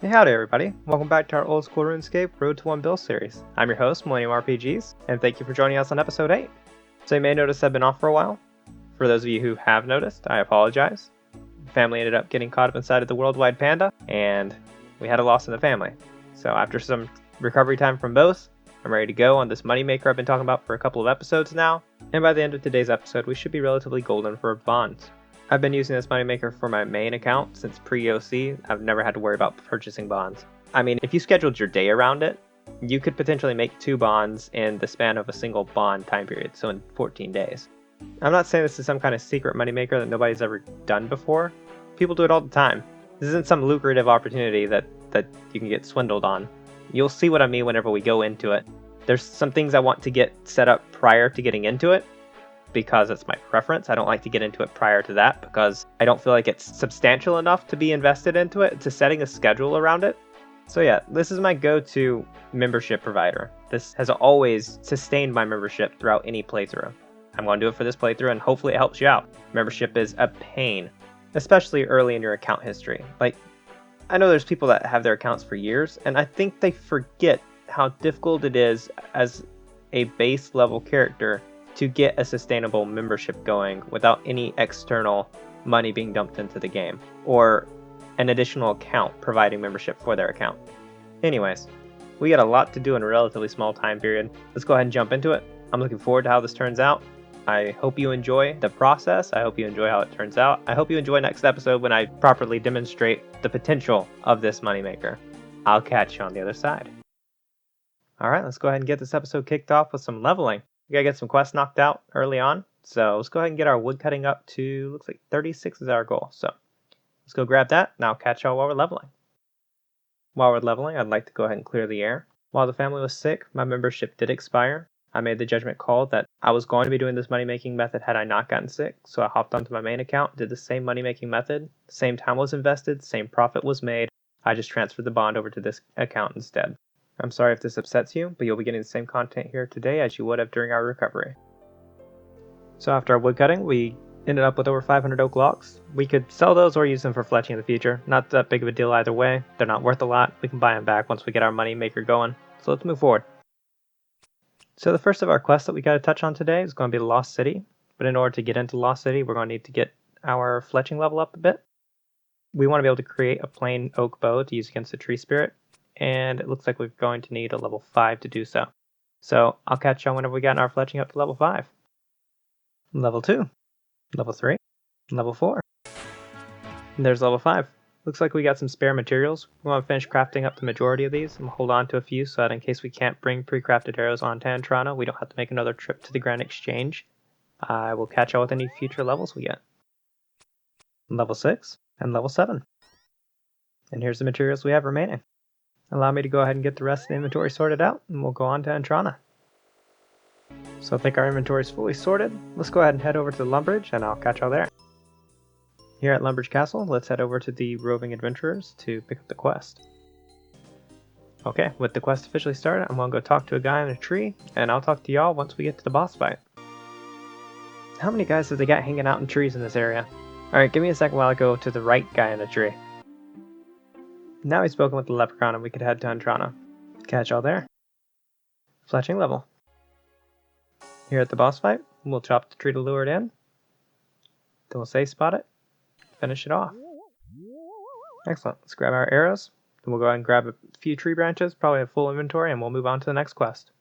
Hey, howdy everybody, welcome back to our old school Runescape Road to 1 Bill series. I'm your host, Millennium RPGs, and thank you for joining us on episode 8. So you may notice I've been off for a while. For those of you who have noticed, I apologize. Family ended up getting caught up inside of the worldwide panda, and we had a loss in the family. So after some recovery time from both, I'm ready to go on this moneymaker I've been talking about for a couple of episodes now, and by the end of today's episode we should be relatively golden for bonds. I've been using this moneymaker for my main account since pre-OC. I've never had to worry about purchasing bonds. I mean, if you scheduled your day around it, you could potentially make 2 bonds in the span of a single bond time period, so in 14 days. I'm not saying this is some kind of secret moneymaker that nobody's ever done before. People do it all the time. This isn't some lucrative opportunity that you can get swindled on. You'll see what I mean whenever we go into it. There's some things I want to get set up prior to getting into it, because it's my preference. I don't like to get into it prior to that because I don't feel like it's substantial enough to be invested into it, to setting a schedule around it. So yeah, this is my go-to membership provider. This has always sustained my membership throughout any playthrough. I'm going to do it for this playthrough and hopefully it helps you out. Membership is a pain, especially early in your account history. Like, I know there's people that have their accounts for years, and I think they forget how difficult it is as a base level character to get a sustainable membership going without any external money being dumped into the game, or an additional account providing membership for their account. Anyways, we got a lot to do in a relatively small time period. Let's go ahead and jump into it. I'm looking forward to how this turns out. I hope you enjoy the process. I hope you enjoy how it turns out. I hope you enjoy next episode when I properly demonstrate the potential of this moneymaker. I'll catch you on the other side. Alright, let's go ahead and get this episode kicked off with some leveling. We gotta get some quests knocked out early on, so let's go ahead and get our wood cutting up to, looks like 36 is our goal. So let's go grab that, and I'll catch y'all while we're leveling. While we're leveling, I'd like to go ahead and clear the air. While the family was sick, my membership did expire. I made the judgment call that I was going to be doing this money-making method had I not gotten sick, so I hopped onto my main account, did the same money-making method, the same time was invested, same profit was made. I just transferred the bond over to this account instead. I'm sorry if this upsets you, but you'll be getting the same content here today as you would have during our recovery. So after our wood cutting, we ended up with over 500 oak logs. We could sell those or use them for fletching in the future. Not that big of a deal either way. They're not worth a lot. We can buy them back once we get our money maker going. So let's move forward. So the first of our quests that we got to touch on today is going to be the Lost City. But in order to get into Lost City, we're going to need to get our fletching level up a bit. We want to be able to create a plain oak bow to use against the tree spirit, and it looks like we're going to need a level 5 to do so. So I'll catch y'all whenever we got our fletching up to level 5. Level 2, level 3, level 4. And there's level 5. Looks like we got some spare materials. We want to finish crafting up the majority of these and hold on to a few so that in case we can't bring pre-crafted arrows onto Toronto, we don't have to make another trip to the Grand Exchange. I will catch y'all with any future levels we get. Level 6 and level 7. And here's the materials we have remaining. Allow me to go ahead and get the rest of the inventory sorted out, and we'll go on to Antrana. So I think our inventory is fully sorted. Let's go ahead and head over to the Lumbridge, and I'll catch y'all there. Here at Lumbridge Castle, let's head over to the Roving Adventurers to pick up the quest. Okay, with the quest officially started, I'm going to go talk to a guy in a tree, and I'll talk to y'all once we get to the boss fight. How many guys have they got hanging out in trees in this area? Alright, give me a second while I go to the right guy in a tree. Now we've spoken with the leprechaun and we could head to Antrana. Catch y'all there. Fletching level. Here at the boss fight, we'll chop the tree to lure it in. Then we'll safe spot it. Finish it off. Excellent. Let's grab our arrows. Then we'll go ahead and grab a few tree branches, probably a full inventory, and we'll move on to the next quest.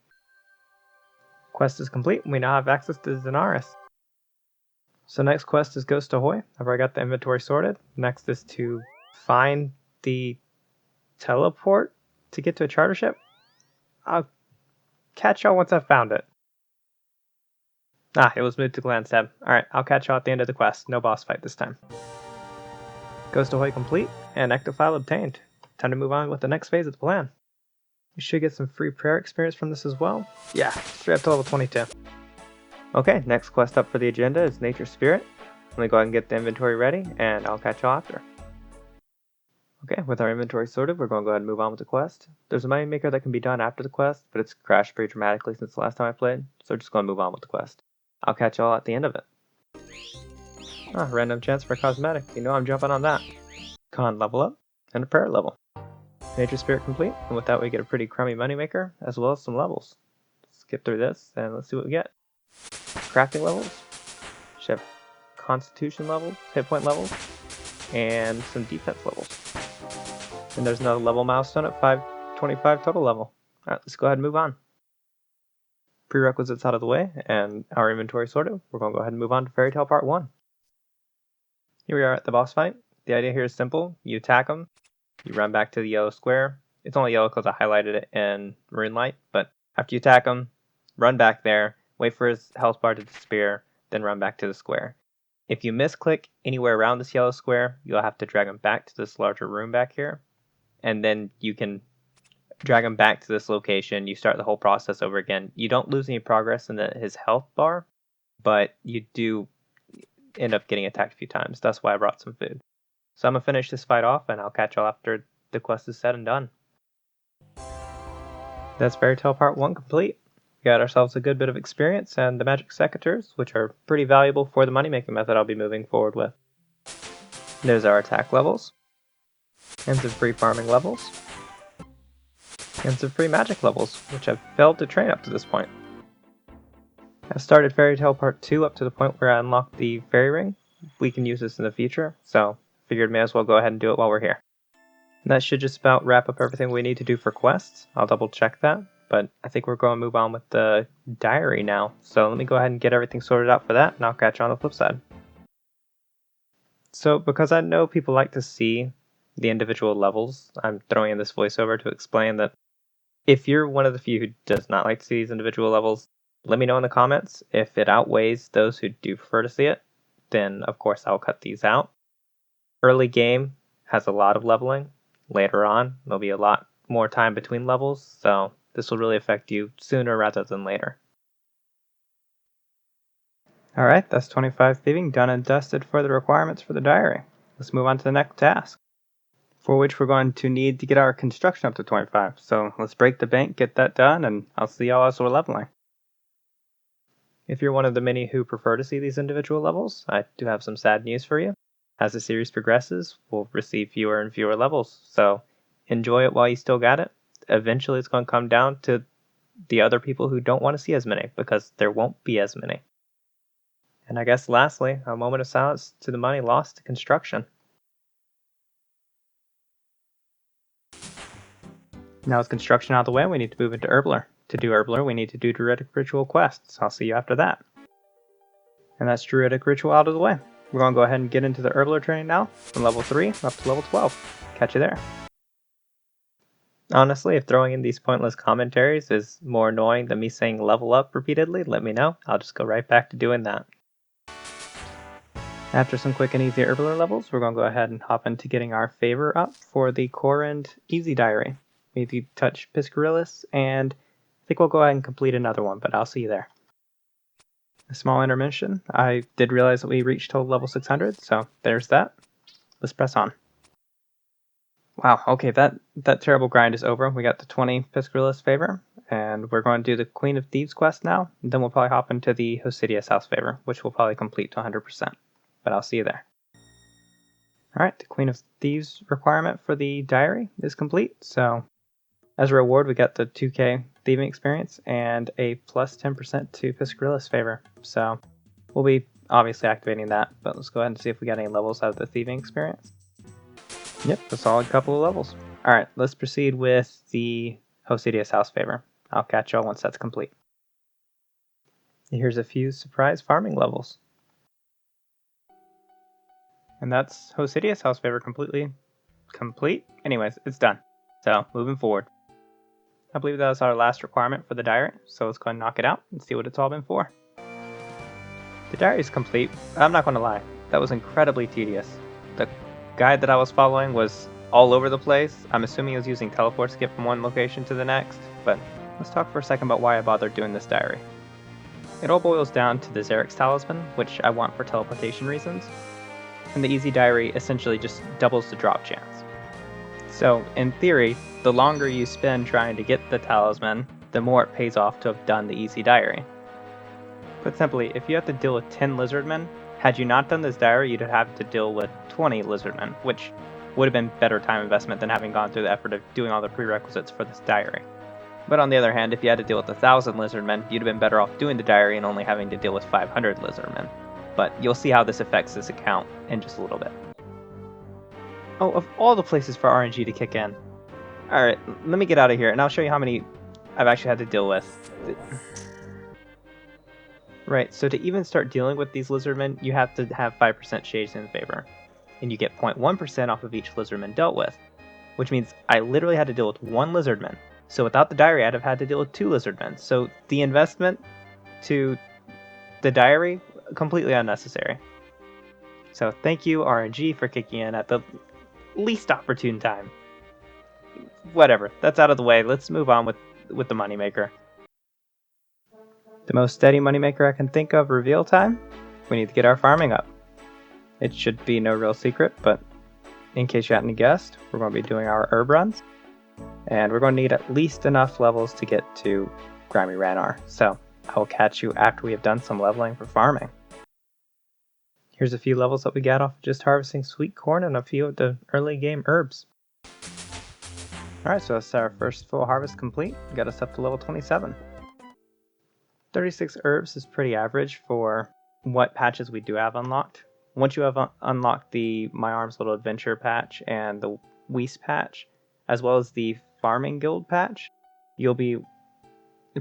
Quest is complete and we now have access to Zenaris. So next quest is Ghost Ahoy. I've already got the inventory sorted. Next is to find the teleport to get to a charter ship. I'll catch y'all once I've found it. It was moved to Glanstab. Alright, I'll catch y'all at the end of the quest. No boss fight this time. Ghost Ahoy complete, and Ectofile obtained. Time to move on with the next phase of the plan. We should get some free prayer experience from this as well. Yeah, straight up to level 22. Okay, next quest up for the agenda is Nature Spirit. Let me go ahead and get the inventory ready, and I'll catch y'all after. Okay, with our inventory sorted, we're going to go ahead and move on with the quest. There's a moneymaker that can be done after the quest, but it's crashed pretty dramatically since the last time I played, so we're just going to move on with the quest. I'll catch y'all at the end of it. Random chance for a cosmetic. You know I'm jumping on that. Con level up, and a prayer level. Nature Spirit complete, and with that we get a pretty crummy moneymaker, as well as some levels. Skip through this, and let's see what we get. Crafting levels, we have constitution levels, hit point levels, and some defense levels. And there's another level milestone at 525 total level. Alright, let's go ahead and move on. Prerequisites out of the way, and our inventory sorted, we're going to go ahead and move on to Fairytale Part 1. Here we are at the boss fight. The idea here is simple. You attack them, you run back to the yellow square. It's only yellow because I highlighted it in Runelight, but after you attack him, run back there, wait for his health bar to disappear, then run back to the square. If you misclick anywhere around this yellow square, you'll have to drag him back to this larger room back here, and then you can drag him back to this location. You start the whole process over again. You don't lose any progress in his health bar, but you do end up getting attacked a few times. That's why I brought some food. So I'm going to finish this fight off, and I'll catch y'all after the quest is said and done. That's Fairytale Part 1 complete. We got ourselves a good bit of experience and the magic secateurs, which are pretty valuable for the money-making method I'll be moving forward with. There's our attack levels, and some free farming levels, and some free magic levels, which I've failed to train up to this point. I started Fairytale Part 2 up to the point where I unlocked the fairy ring. We can use this in the future, so figured may as well go ahead and do it while we're here. And that should just about wrap up everything we need to do for quests. I'll double check that, but I think we're going to move on with the diary now. So let me go ahead and get everything sorted out for that, and I'll catch you on the flip side. So because I know people like to see the individual levels, I'm throwing in this voiceover to explain that if you're one of the few who does not like to see these individual levels, let me know in the comments. If it outweighs those who do prefer to see it, then of course I'll cut these out. Early game has a lot of leveling. Later on, there'll be a lot more time between levels, so this will really affect you sooner rather than later. Alright, that's 25 thieving done and dusted for the requirements for the diary. Let's move on to the next task, for which we're going to need to get our construction up to 25. So let's break the bank, get that done, and I'll see y'all as we're leveling. If you're one of the many who prefer to see these individual levels, I do have some sad news for you. As the series progresses, we'll receive fewer and fewer levels, so enjoy it while you still got it. Eventually it's going to come down to the other people who don't want to see as many, because there won't be as many. And I guess lastly, a moment of silence to the money lost to construction. Now with construction out of the way, we need to move into Herbler. To do Herbler, we need to do Druidic Ritual quests. I'll see you after that. And that's Druidic Ritual out of the way. We're going to go ahead and get into the Herbal Training now, from level 3 up to level 12. Catch you there. Honestly, if throwing in these pointless commentaries is more annoying than me saying level up repeatedly, let me know. I'll just go right back to doing that. After some quick and easy Herbaler levels, we're going to go ahead and hop into getting our favor up for the Core and Easy Diary. We need to touch pestilence, and I think we'll go ahead and complete another one, but I'll see you there. A small intermission. I did realize that we reached total level 600, so there's that. Let's press on. Wow, okay, that terrible grind is over. We got the 20 pestilence favor, and we're going to do the Queen of Thieves quest now. And then we'll probably hop into the Hosidius house favor, which will probably complete to 100%. But I'll see you there. Alright, the Queen of Thieves requirement for the diary is complete, so as a reward we got the 2k thieving experience and a plus 10% to pestilence favor. So we'll be obviously activating that, but let's go ahead and see if we got any levels out of the thieving experience. Yep, a solid couple of levels. Alright, let's proceed with the Hosidius house favor. I'll catch y'all once that's complete. Here's a few surprise farming levels. And that's Hosidius house favor completely complete. Anyways, it's done. So, moving forward. I believe that was our last requirement for the diary, so let's go ahead and knock it out and see what it's all been for. The diary is complete. I'm not going to lie, that was incredibly tedious. The guide that I was following was all over the place. I'm assuming he was using teleports to get from one location to the next, but let's talk for a second about why I bothered doing this diary. It all boils down to the Xerix talisman, which I want for teleportation reasons, and the easy diary essentially just doubles the drop chance. So, in theory, the longer you spend trying to get the talisman, the more it pays off to have done the easy diary. Put simply, if you have to deal with 10 lizardmen, had you not done this diary, you'd have to deal with 20 lizardmen, which would have been better time investment than having gone through the effort of doing all the prerequisites for this diary. But on the other hand, if you had to deal with 1,000 lizardmen, you'd have been better off doing the diary and only having to deal with 500 lizardmen. But you'll see how this affects this account in just a little bit. Oh, of all the places for RNG to kick in. Alright, let me get out of here and I'll show you how many I've actually had to deal with. Right, so to even start dealing with these lizardmen, you have to have 5% shades in favor. And you get 0.1% off of each lizardman dealt with. Which means I literally had to deal with one lizardman. So without the diary, I'd have had to deal with 2 lizardmen. So the investment to the diary, completely unnecessary. So thank you, RNG, for kicking in at the least opportune time. Whatever, that's out of the way. Let's move on with the moneymaker. The most steady moneymaker I can think of, reveal time. We need to get our farming up. It should be no real secret, but in case you hadn't guessed, we're going to be doing our herb runs. And we're going to need at least enough levels to get to Grimy Ranar. So I will catch you after we have done some leveling for farming. Here's a few levels that we got off just harvesting sweet corn and a few of the early game herbs. Alright, so that's our first full harvest complete. Got us up to level 27. 36 herbs is pretty average for what patches we do have unlocked. Once you have unlocked the My Arms Little Adventure patch and the Weiss patch, as well as the Farming Guild patch, you're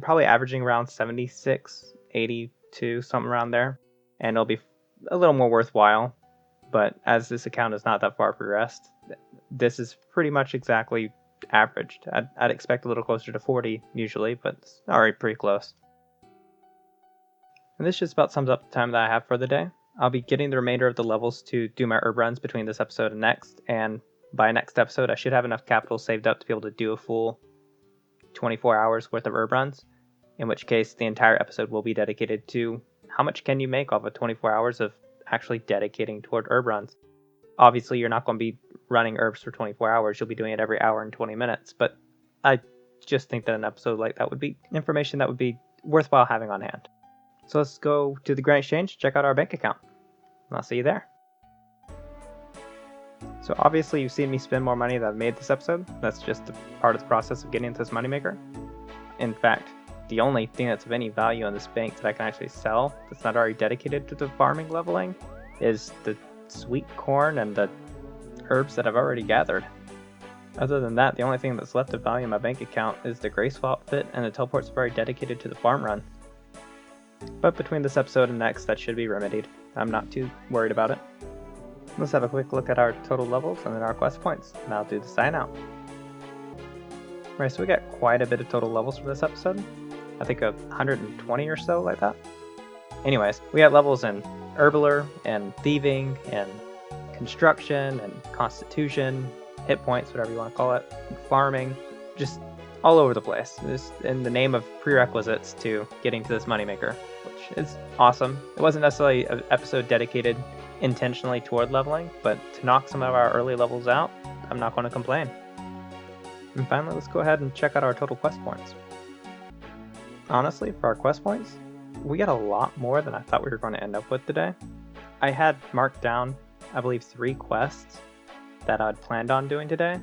probably averaging around 76, 82, something around there. And it'll be a little more worthwhile. But as this account is not that far progressed, this is pretty much exactly averaged. I'd expect a little closer to 40 usually, but it's already pretty close. And this just about sums up the time that I have for the day. I'll be getting the remainder of the levels to do my herb runs between this episode and next, and by next episode I should have enough capital saved up to be able to do a full 24 hours worth of herb runs, in which case the entire episode will be dedicated to how much can you make off of 24 hours of actually dedicating toward herb runs. Obviously you're not going to be running herbs for 24 hours, you'll be doing it every hour and 20 minutes, but I just think that an episode like that would be information that would be worthwhile having on hand. So let's go to the Grand Exchange, check out our bank account. I'll see you there. So obviously you've seen me spend more money than I've made this episode. That's just a part of the process of getting into this moneymaker. In fact, the only thing that's of any value in this bank that I can actually sell that's not already dedicated to the farming leveling is the sweet corn and the herbs that I've already gathered. Other than that, the only thing that's left of value in my bank account is the graceful outfit and the teleports that are already dedicated to the farm run. But between this episode and next, that should be remedied. I'm not too worried about it. Let's have a quick look at our total levels and then our quest points, and I'll do the sign out. Right, so we got quite a bit of total levels for this episode. I think 120 or so, like that. Anyways, we got levels in Herbaler, and Thieving, and Construction, and Constitution, hit points, whatever you want to call it, farming, just all over the place. Just in the name of prerequisites to getting to this moneymaker, which is awesome. It wasn't necessarily an episode dedicated intentionally toward leveling, but to knock some of our early levels out, I'm not going to complain. And finally, let's go ahead and check out our total quest points. Honestly, for our quest points, we got a lot more than I thought we were going to end up with today. I had marked down, I believe, 3 quests that I'd planned on doing today.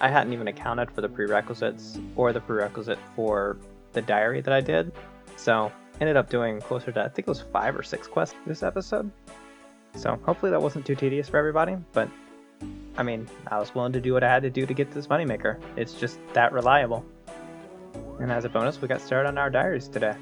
I hadn't even accounted for the prerequisites or the prerequisite for the diary that I did. So ended up doing closer to, I think it was 5 or 6 quests this episode. So hopefully that wasn't too tedious for everybody, but I mean, I was willing to do what I had to do to get this moneymaker. It's just that reliable. And as a bonus, we got started on our diaries today.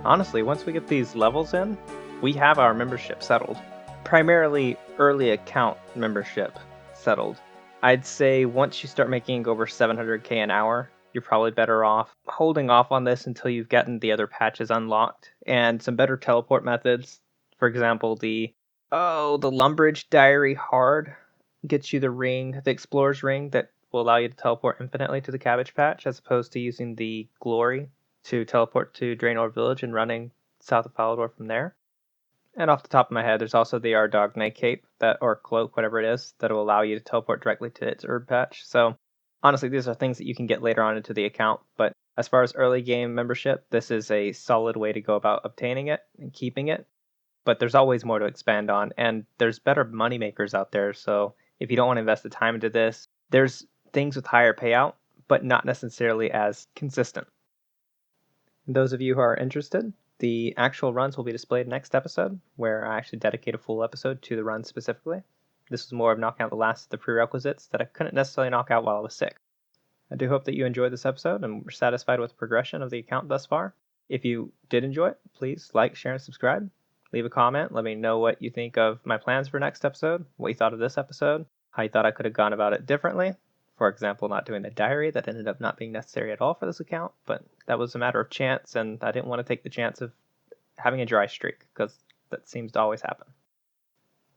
Honestly, once we get these levels in, we have our membership settled. Primarily early account membership settled. I'd say once you start making over 700k an hour, you're probably better off holding off on this until you've gotten the other patches unlocked and some better teleport methods. For example, the Lumbridge Diary Hard gets you the ring, the Explorer's Ring, that will allow you to teleport infinitely to the Cabbage Patch, as opposed to using the Glory to teleport to Draenor Village and running south of Falador from there. And off the top of my head, there's also the Ardogne Cape, or Cloak, whatever it is, that will allow you to teleport directly to its herb patch. So honestly, these are things that you can get later on into the account, but as far as early game membership, this is a solid way to go about obtaining it and keeping it. But there's always more to expand on, and there's better moneymakers out there, so if you don't want to invest the time into this, there's things with higher payout, but not necessarily as consistent. Those of you who are interested, the actual runs will be displayed next episode, where I actually dedicate a full episode to the run specifically. This was more of knocking out the last of the prerequisites that I couldn't necessarily knock out while I was sick. I do hope that you enjoyed this episode and were satisfied with the progression of the account thus far. If you did enjoy it, please like, share, and subscribe. Leave a comment. Let me know what you think of my plans for next episode, what you thought of this episode, how you thought I could have gone about it differently. For example, not doing the diary that ended up not being necessary at all for this account, but that was a matter of chance, and I didn't want to take the chance of having a dry streak, because that seems to always happen.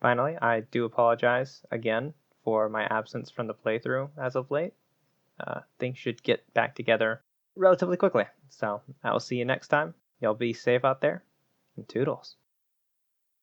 Finally, I do apologize again for my absence from the playthrough as of late. Things should get back together relatively quickly. So I will see you next time. Y'all be safe out there, and toodles.